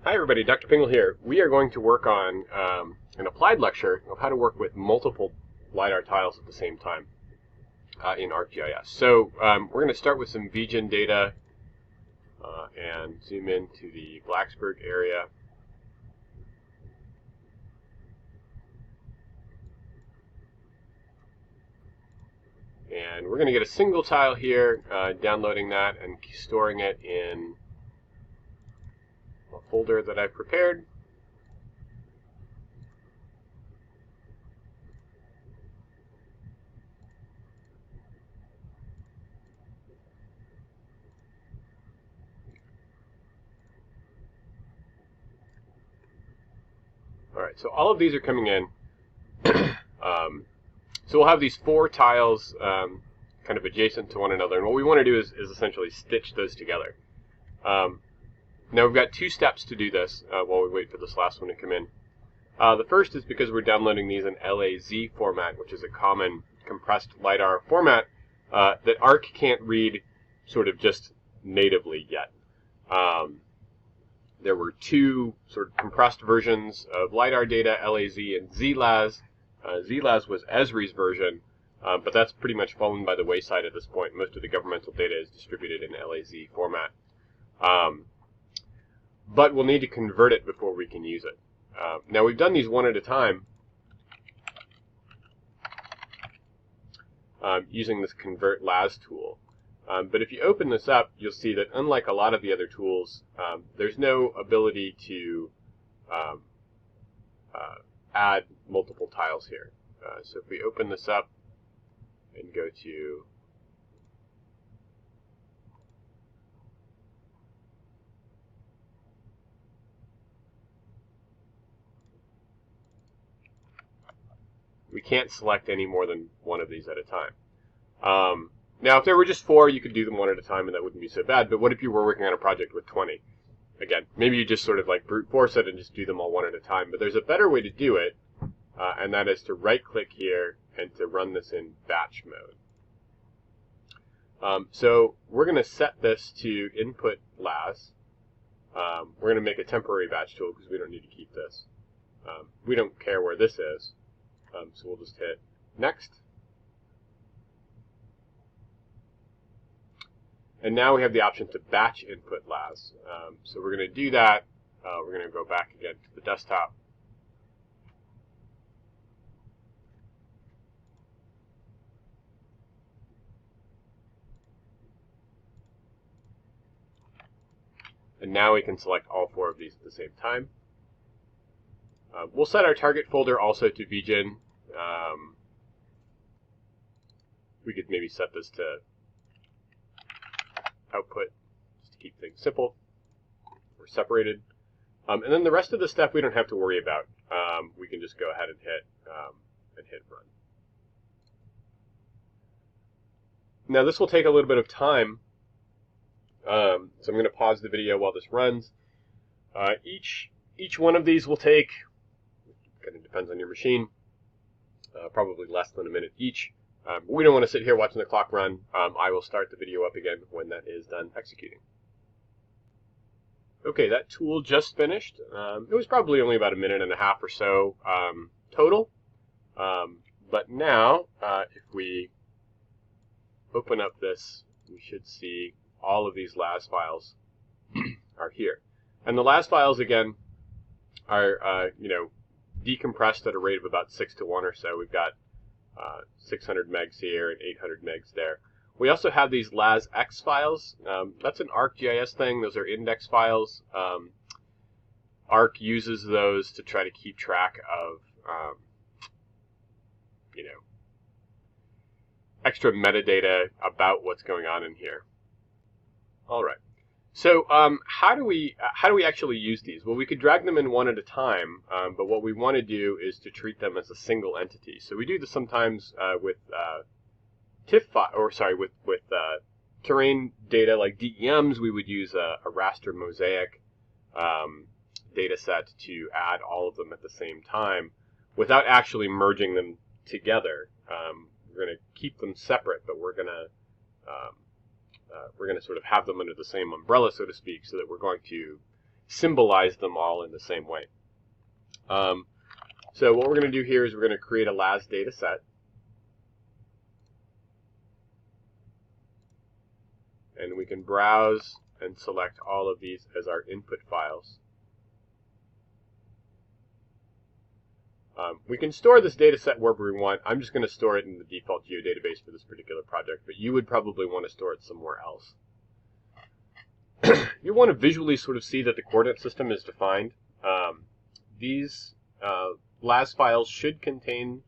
Hi everybody, Dr. Pingle here. We are going to work on an applied lecture of how to work with multiple LiDAR tiles at the same time in ArcGIS. So we're going to start with some VGen data and zoom into the Blacksburg area. And we're going to get a single tile here, downloading that and storing it in a folder that I've prepared. Alright, so all of these are coming in. So we'll have these four tiles kind of adjacent to one another, and what we want to do is essentially stitch those together. Now we've got two steps to do this while we wait for this last one to come in. The first is because we're downloading these in LAZ format, which is a common compressed LiDAR format that Arc can't read sort of just natively yet. There were two sort of compressed versions of LiDAR data, LAZ and ZLAZ. ZLAZ was Esri's version, but that's pretty much fallen by the wayside at this point. Most of the governmental data is distributed in LAZ format. But we'll need to convert it before we can use it. Now we've done these one at a time using this Convert LAZ tool. But if you open this up, you'll see that unlike a lot of the other tools, there's no ability to add multiple tiles here. So if we open this up and go to we can't select any more than one of these at a time. Now, if there were just four, you could do them one at a time, and that wouldn't be so bad. But what if you were working on a project with 20? Again, maybe you just sort of like brute force it and just do them all one at a time. But there's a better way to do it, and that is to right-click here and to run this in batch mode. So we're going to set this to input LAZ. We're going to make a temporary batch tool because we don't need to keep this. We don't care where this is, so we'll just hit next. And now we have the option to batch input LAZ. So we're going to do that. We're going to go back again to the desktop. And now we can select all four of these at the same time. We'll set our target folder also to VGen. We could maybe set this to output, just to keep things simple or separated. And then the rest of the stuff we don't have to worry about. We can just go ahead and hit run. Now this will take a little bit of time, so I'm going to pause the video while this runs. Each one of these will take, kind of depends on your machine, probably less than a minute each. But we don't want to sit here watching the clock run. I will start the video up again when that is done executing. Okay, that tool just finished. It was probably only about a minute and a half or so total. But now, if we open up this, we should see all of these LAZ files are here. And the LAZ files, again, are decompressed at a rate of about 6 to 1 or so. We've got 600 megs here and 800 megs there. We also have these LAZX files. That's an ArcGIS thing. Those are index files. Arc uses those to try to keep track of, extra metadata about what's going on in here. All right. So how do we actually use these? Well, we could drag them in one at a time, but what we want to do is to treat them as a single entity. So we do this sometimes with with terrain data like DEMs. We would use a Raster Mosaic data set to add all of them at the same time without actually merging them together. We're going to keep them separate, but we're going to sort of have them under the same umbrella, so to speak, so that we're going to symbolize them all in the same way. So what we're going to do here is we're going to create a LAS data set. And we can browse and select all of these as our input files. We can store this data set wherever we want. I'm just going to store it in the default geodatabase for this particular project, but you would probably want to store it somewhere else. You want to visually sort of see that the coordinate system is defined. These LAS files should contain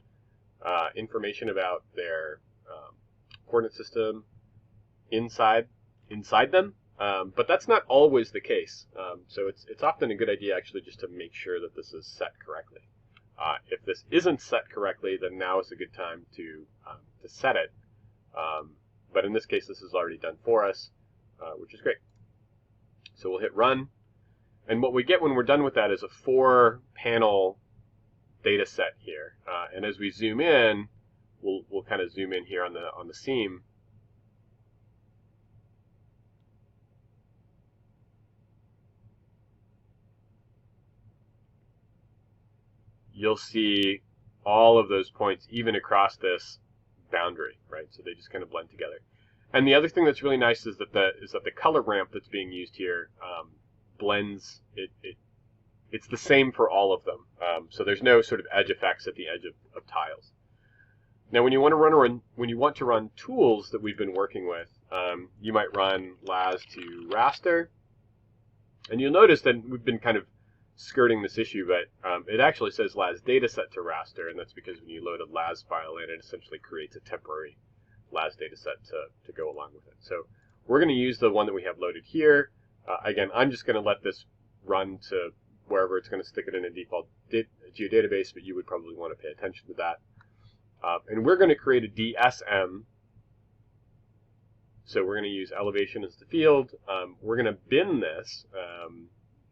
information about their coordinate system inside them, but that's not always the case. So it's often a good idea actually just to make sure that this is set correctly. If this isn't set correctly, then now is a good time to set it. But in this case, this is already done for us, which is great. So we'll hit run. And what we get when we're done with that is a 4-panel data set here. And as we zoom in, we'll kind of zoom in here on the seam. You'll see all of those points even across this boundary, right? So they just kind of blend together. And the other thing that's really nice is that the color ramp that's being used here blends. It's the same for all of them. So there's no sort of edge effects at the edge of tiles. Now, when you want to run tools that we've been working with, you might run LAS to raster, and you'll notice that we've been kind of skirting this issue, but it actually says LAS dataset to raster, and that's because when you load a LAS file in, it essentially creates a temporary LAS dataset to go along with it. So we're going to use the one that we have loaded here. Again, I'm just going to let this run to wherever it's going to stick it in a default geodatabase, but you would probably want to pay attention to that. And we're going to create a DSM. So we're going to use elevation as the field. We're going to bin this.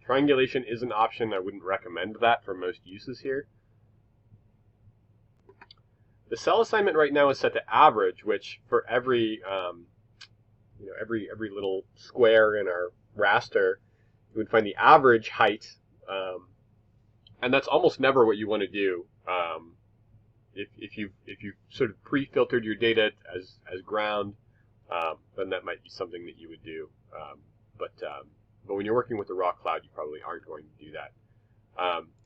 Triangulation is an option. I wouldn't recommend that for most uses here. The cell assignment right now is set to average, which for every every little square in our raster, you would find the average height, and that's almost never what you want to do. If you sort of pre-filtered your data as ground, then that might be something that you would do. But when you're working with the raw cloud, you probably aren't going to do that.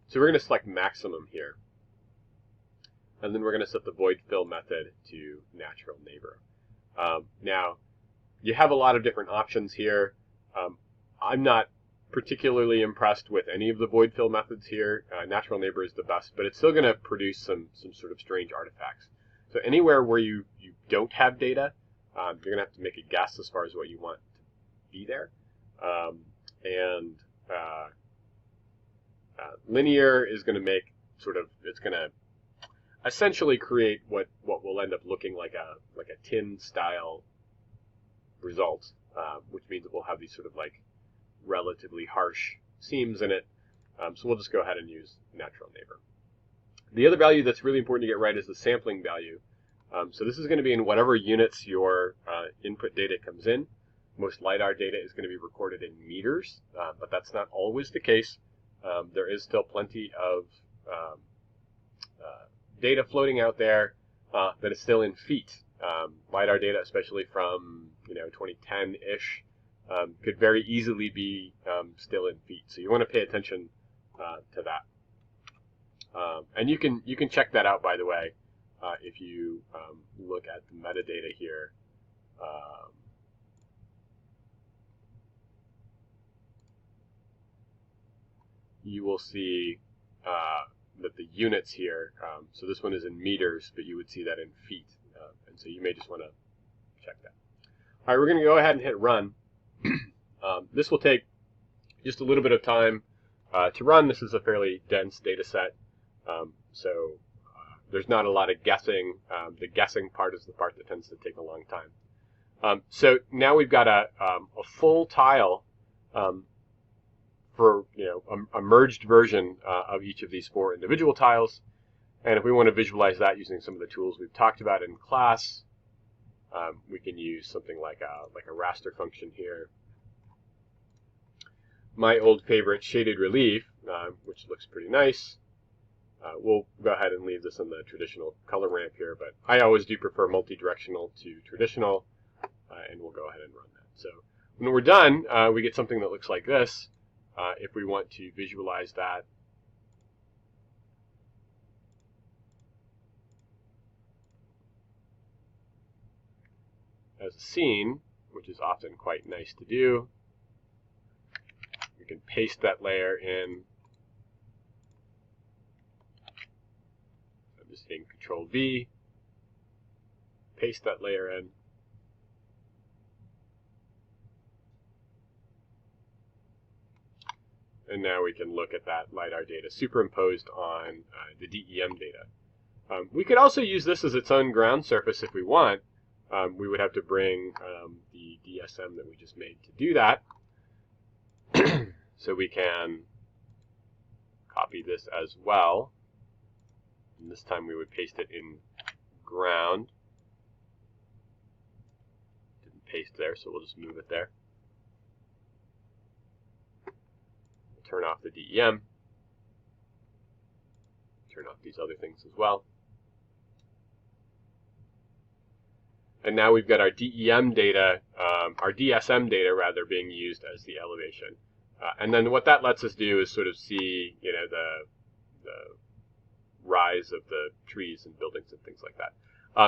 So we're going to select maximum here. And then we're going to set the void fill method to natural neighbor. Now, you have a lot of different options here. I'm not particularly impressed with any of the void fill methods here. Natural neighbor is the best, but it's still going to produce some sort of strange artifacts. So anywhere where you don't have data, you're going to have to make a guess as far as what you want to be there. Linear is going to make it's going to essentially create what will end up looking like a tin style result, which means it will have these sort of like relatively harsh seams in it. So we'll just go ahead and use natural neighbor. The other value that's really important to get right is the sampling value. So this is going to be in whatever units your input data comes in. Most LiDAR data is going to be recorded in meters, but that's not always the case. There is still plenty of data floating out there that is still in feet. LiDAR data, especially from 2010-ish, could very easily be still in feet. So you want to pay attention to that. And you can check that out, by the way, if you look at the metadata here. You will see that the units here, so this one is in meters, but you would see that in feet. And so you may just want to check that. All right, we're going to go ahead and hit run. This will take just a little bit of time to run. This is a fairly dense data set, so there's not a lot of guessing. The guessing part is the part that tends to take a long time. So now we've got a full tile for a merged version of each of these 4 individual tiles. And if we want to visualize that using some of the tools we've talked about in class, we can use something like a raster function here. my old favorite shaded relief, which looks pretty nice. We'll go ahead and leave this on the traditional color ramp here, but I always do prefer multi-directional to traditional, and we'll go ahead and run that. So when we're done, we get something that looks like this. If we want to visualize that, as a scene, which is often quite nice to do, we can paste that layer in. I'm just hitting Control V, paste that layer in. And now we can look at that LiDAR data superimposed on the DEM data. We could also use this as its own ground surface if we want. We would have to bring the DSM that we just made to do that. So we can copy this as well. And this time we would paste it in ground. Didn't paste there, so we'll just move it there. Turn off the DEM. Turn off these other things as well. And now we've got our DEM data, our DSM data rather, being used as the elevation. And then what that lets us do is sort of see, you know, the rise of the trees and buildings and things like that.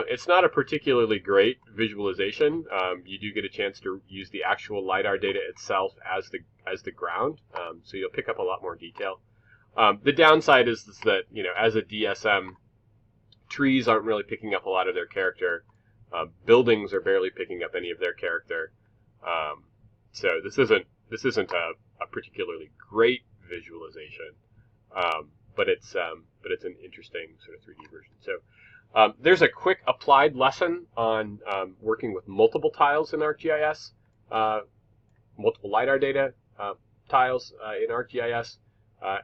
It's not a particularly great visualization. You do get a chance to use the actual LiDAR data itself as the ground, so you'll pick up a lot more detail. The downside is that, you know, as a DSM, trees aren't really picking up a lot of their character. Buildings are barely picking up any of their character. So this isn't a particularly great visualization, but it's an interesting sort of 3D version. So there's a quick applied lesson on working with multiple tiles in ArcGIS, multiple LiDAR data tiles in ArcGIS,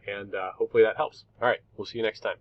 and hopefully that helps. All right, we'll see you next time.